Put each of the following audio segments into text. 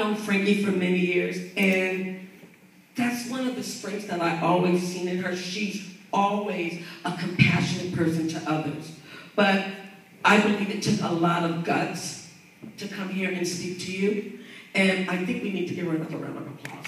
known Frankie for many years, and that's one of the strengths that I always seen in her. She's always a compassionate person to others. But I believe it took a lot of guts to come here and speak to you, and I think we need to give her another round of applause.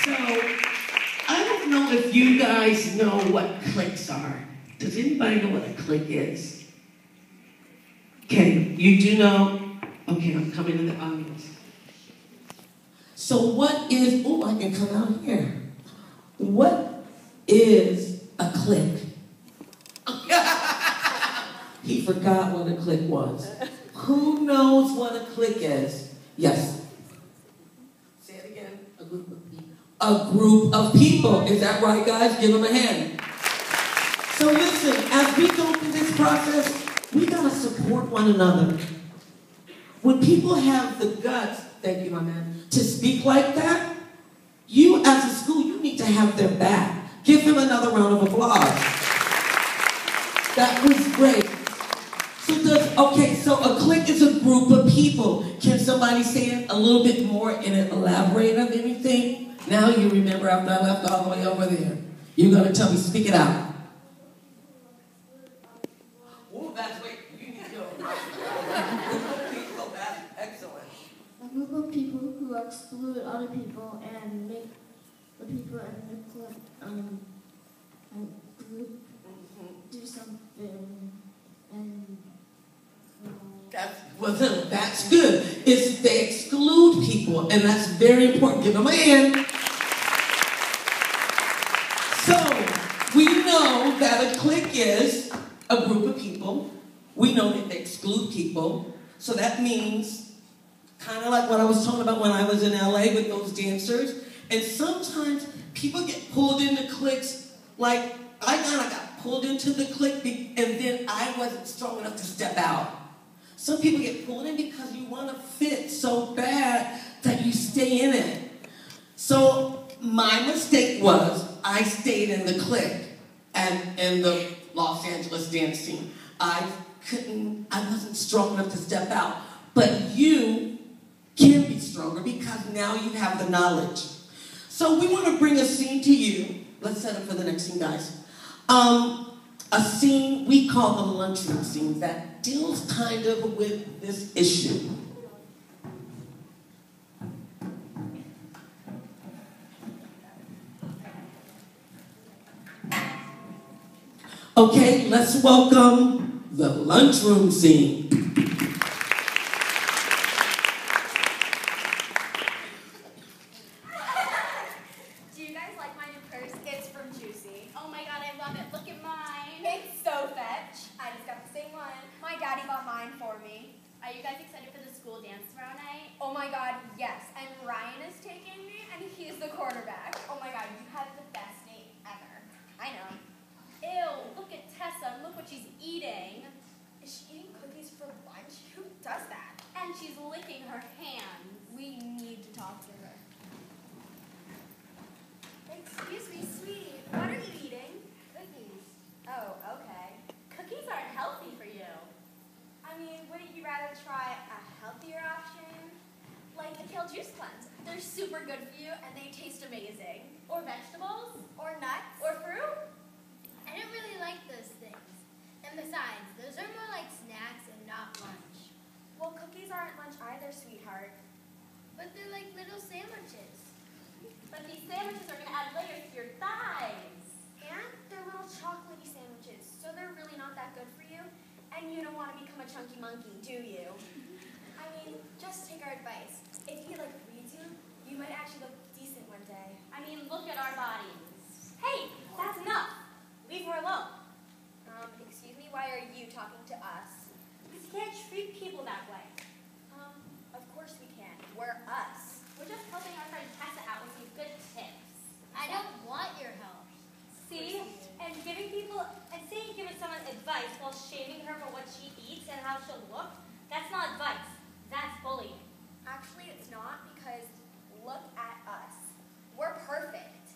So, I don't know if you guys know what cliques are. Does anybody know what a clique is? Okay, you do know? Okay, I'm coming to the audience. So what is, oh, I can come out here. What is a clique? He forgot what a clique was. Who knows what a clique is? Yes. Say it again. A group of people. A group of people. Is that right, guys? Give them a hand. So listen, as we go through this process, we gotta support one another. When people have the guts, thank you, my man, to speak like that, you as a school, you need to have their back. Give him another round of applause. That was great. So a clique is a group of people. Can somebody say it a little bit more and elaborate on anything? Now you remember after I left all the way over there. You're gonna tell me, speak it out. Oh, that's wait, you need to go. Excellent. A group of people who exclude other people and make the people in the group do something and that's good. It's they exclude people, and that's very important. Give them a hand. So we know that a clique is a group of people. We know that they exclude people. So that means kind of like what I was talking about when I was in LA with those dancers. And sometimes people get pulled into cliques. Like I kind of got pulled into the clique, and then I wasn't strong enough to step out. Some people get pulled in because you want to fit so bad that you stay in it. So my mistake was I stayed in the clique and in the Los Angeles dance scene. I wasn't strong enough to step out. But you can be stronger because now you have the knowledge. So we want to bring a scene to you. Let's set up for the next scene, guys. A scene we call the lunchroom scene that deals kind of with this issue. Okay, let's welcome the lunchroom scene. Chunky monkey, do you? I mean, just take our advice. If he reads you, you might actually look decent one day. I mean, look at our bodies. Hey, that's enough. Leave her alone. Excuse me, why are you talking to us? Because you can't treat people that way. Of course we can. We're us. We're just helping our friend Tessa out with some good tips. I don't want your help. See? And giving someone advice while shaming her for what she eats and how she'll look, that's not advice. That's bullying. Actually, it's not, because look at us. We're perfect.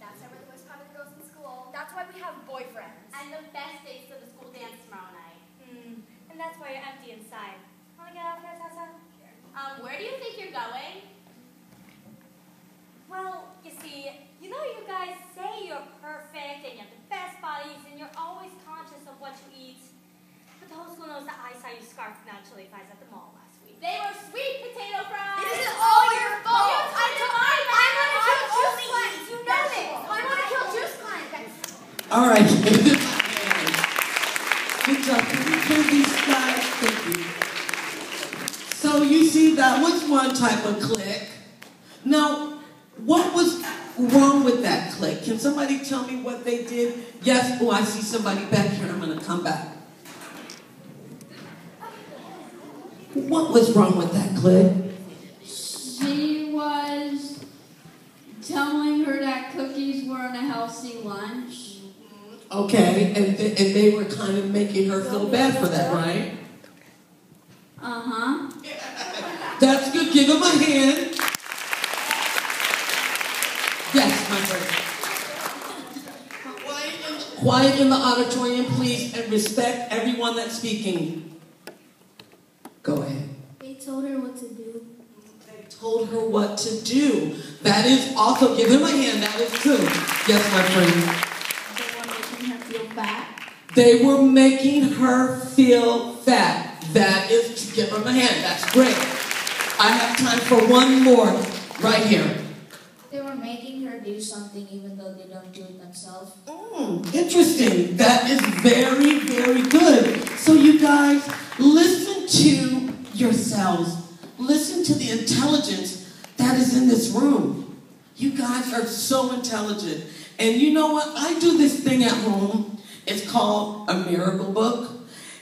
That's why we're the most popular girls in school. That's why we have boyfriends. And the best dates of the school dance tomorrow night. And that's why you're empty inside. Want to get out there, Tessa? Where do you think you're going? Well, you see, you know you guys say you're perfect and you have the best bodies and you're always conscious of what you eat. But the whole school knows that I saw you scarf down chili fries at the mall last week. They were sweet potato fries! This is all your fault! I want to kill Juice Cleanse! You know this! I want to kill Juice Cleanse! All right. Good job. Can we hear these guys? Thank you. So you see, that was one type of clique. Now, what was wrong with that clique? Can somebody tell me what they did? Yes. Oh, I see somebody back here. I'm going to come back. What was wrong with that clique? She was telling her that cookies weren't a healthy lunch. Okay, and they were kind of making her feel bad for that, right? Uh-huh. That's good. Give him a hand. Yes, my friend. Quiet in the auditorium, please, and respect everyone that's speaking. Go ahead. They told her what to do. They told her what to do. That is also, give him a hand. That is true. Yes, my friend. They were making her feel fat. That is, give them a hand. That's great. I have time for one more right here. They were making her do something even though they don't do it themselves. Interesting. That is very, very good. So you guys, listen to yourselves. Listen to the intelligence that is in this room. You guys are so intelligent. And you know what? I do this thing at home. It's called a miracle book.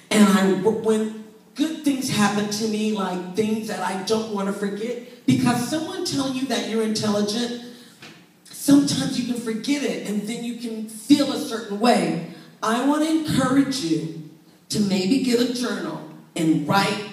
And when good things happen to me, like things that I don't want to forget, because someone telling you that you're intelligent, sometimes you can forget it and then you can feel a certain way. I want to encourage you to maybe get a journal and write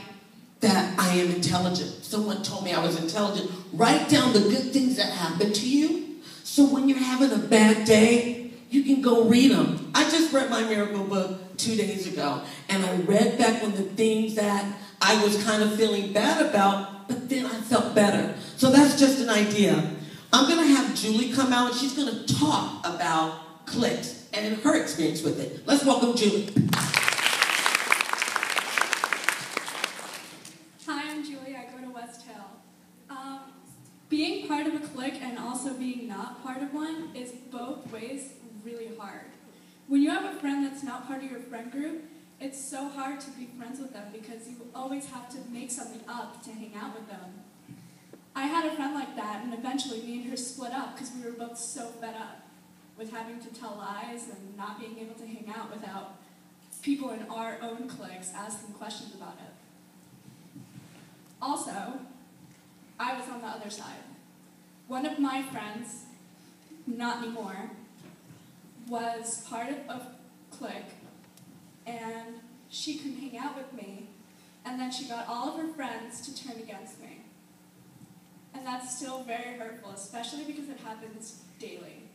that I am intelligent. Someone told me I was intelligent. Write down the good things that happened to you. So when you're having a bad day, you can go read them. I just read my miracle book 2 days ago. And I read back on the things that I was kind of feeling bad about, but then I felt better. So that's just an idea. I'm going to have Julie come out and she's going to talk about cliques and her experience with it. Let's welcome Julie. Hi, I'm Julie. I go to West Hill. Being part of a clique and also being not part of one is both ways really hard. When you have a friend that's not part of your friend group, it's so hard to be friends with them because you always have to make something up to hang out with them. I had a friend like that, and eventually me and her split up because we were both so fed up with having to tell lies and not being able to hang out without people in our own cliques asking questions about it. Also, I was on the other side. One of my friends, not anymore, was part of a clique, and she couldn't hang out with me, and then she got all of her friends to turn against me. And that's still very hurtful, especially because it happens daily.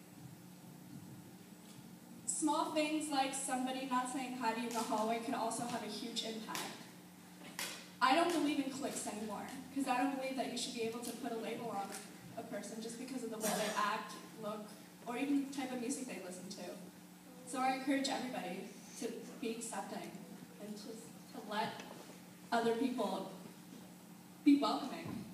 Small things like somebody not saying hi to you in the hallway could also have a huge impact. I don't believe in cliques anymore, because I don't believe that you should be able to put a label on a person just because of the way they act, look, or even the type of music they listen to. So I encourage everybody to be accepting and just to let other people be welcoming.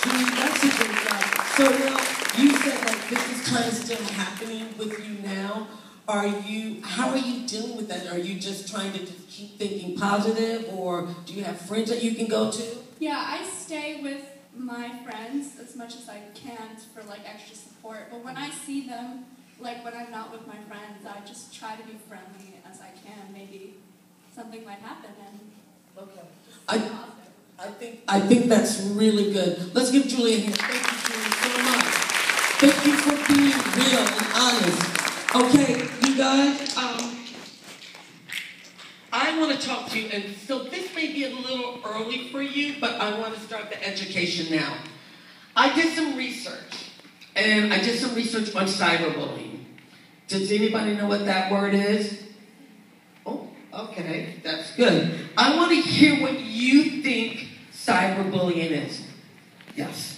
Julie, that's a good job. So now, you said like this is kind of still happening with you now. How are you dealing with that? Are you just trying to just keep thinking positive, or do you have friends that you can go to? Yeah, I stay with my friends as much as I can for like extra support. But when I see them, like when I'm not with my friends, I just try to be friendly as I can. Maybe something might happen and Okay. I think that's really good. Let's give Julie a hand. Thank you, Julie, so much. Thank you for being real and honest. Okay, you guys, I want to talk to you, and so this may be a little early for you, but I want to start the education now. I did some research, and I did some research on cyberbullying. Does anybody know what that word is? Oh, Okay, that's good. I want to hear what you think cyberbullying is. Yes.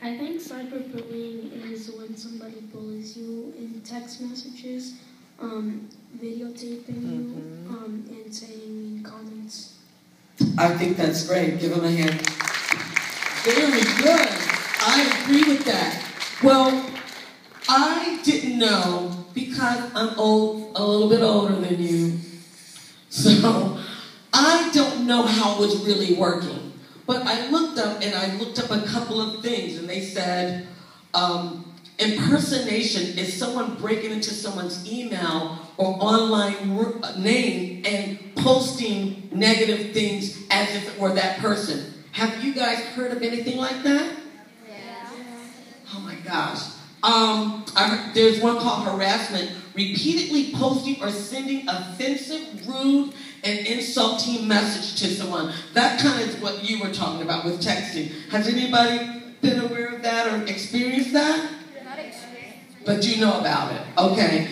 I think cyberbullying is when somebody bullies you in text messages, videotaping you, and saying mean comments. I think that's great. Give them a hand. Very good. I agree with that. Well, I didn't know because I'm old, a little bit older than you. So I don't know how it was really working. But I looked up a couple of things, and they said impersonation is someone breaking into someone's email or online name and posting negative things as if it were that person. Have you guys heard of anything like that? Yeah. Oh my gosh. There's one called harassment, repeatedly posting or sending offensive, rude, and insulting message to someone. That kind of is what you were talking about with texting. Has anybody been aware of that or experienced that? Not experienced. But you know about it. Okay.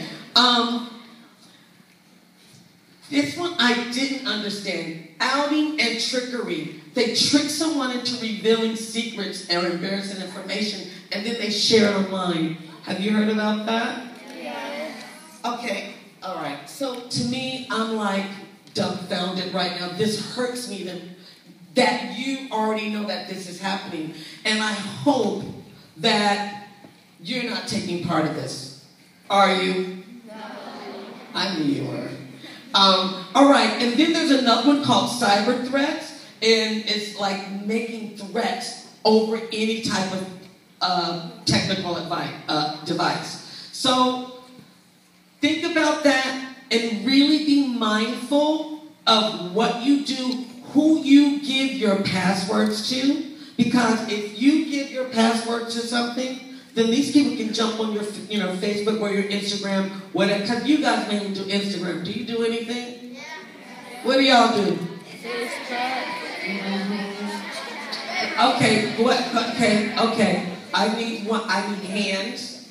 This one I didn't understand. Outing and trickery. They trick someone into revealing secrets or embarrassing information, and then they share it online. Have you heard about that? Yes. Okay, all right. So to me, I'm like dumbfounded right now. This hurts me that you already know that this is happening. And I hope that you're not taking part of this. Are you? No. I knew you were. All right, and then there's another one called cyber threats. And it's like making threats over any type of technical device. So think about that and really be mindful of what you do, who you give your passwords to. Because if you give your password to something, then these people can jump on your Facebook or your Instagram, whatever. Because you guys mainly do Instagram. Do you do anything? Yeah. What do y'all do? Facebook. Okay, okay. I need hands,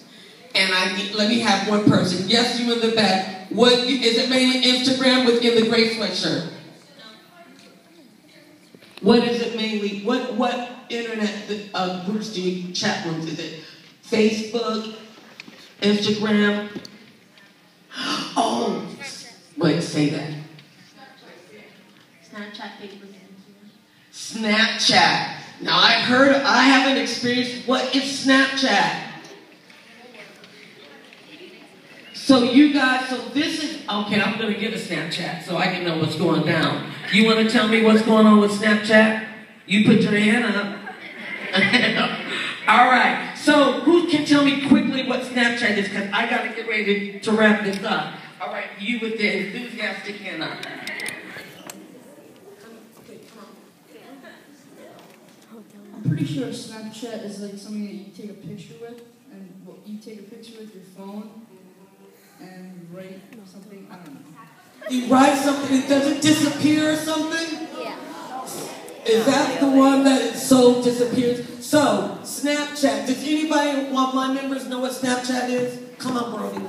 and let me have one person. Yes, you in the back. Is it mainly Instagram within the gray sweatshirt? What is it mainly? What internet groups do you chat rooms? Is it Facebook, Instagram? Oh, wait, say that. Snapchat, Facebook. Snapchat. Now I haven't experienced, what is Snapchat? So you guys, this is, okay, I'm going to get a Snapchat so I can know what's going down. You want to tell me what's going on with Snapchat? You put your hand up. All right, so who can tell me quickly what Snapchat is? Because I got to get ready to wrap this up. All right, you with the enthusiastic hand up. I'm pretty sure Snapchat is like something that you take a picture with, and you take a picture with your phone and write something, I don't know. You write something, it doesn't disappear or something? Yeah. Is that the one that it so disappears? So, Snapchat. Does anybody, one of my members, know what Snapchat is? Come on, Brody.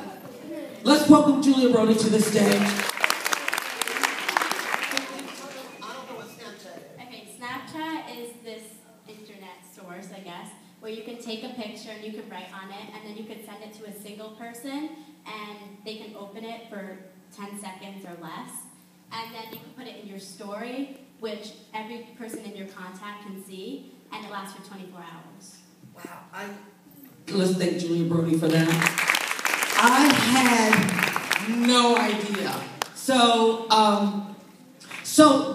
Let's welcome Julia Brody to the stage. Okay, Snapchat is this internet source, I guess, where you can take a picture and you can write on it, and then you can send it to a single person, and they can open it for 10 seconds or less, and then you can put it in your story, which every person in your contact can see, and it lasts for 24 hours. Wow, let's thank Julia Brody for that. I had no idea. So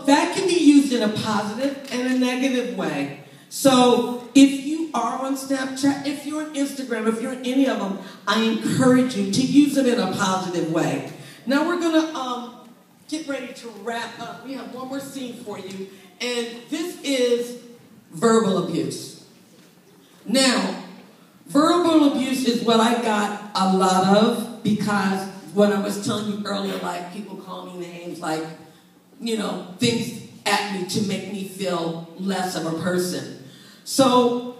that can be used in a positive and a negative way. So if you are on Snapchat, if you're on Instagram, if you're on any of them, I encourage you to use it in a positive way. Now we're gonna get ready to wrap up. We have one more scene for you, and this is verbal abuse. Now, verbal abuse is what I got a lot of because when I was telling you earlier, like people call me names, like, things at me to make me feel less of a person. So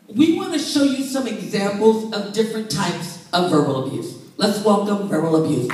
we want to show you some examples of different types of verbal abuse. Let's welcome verbal abuse.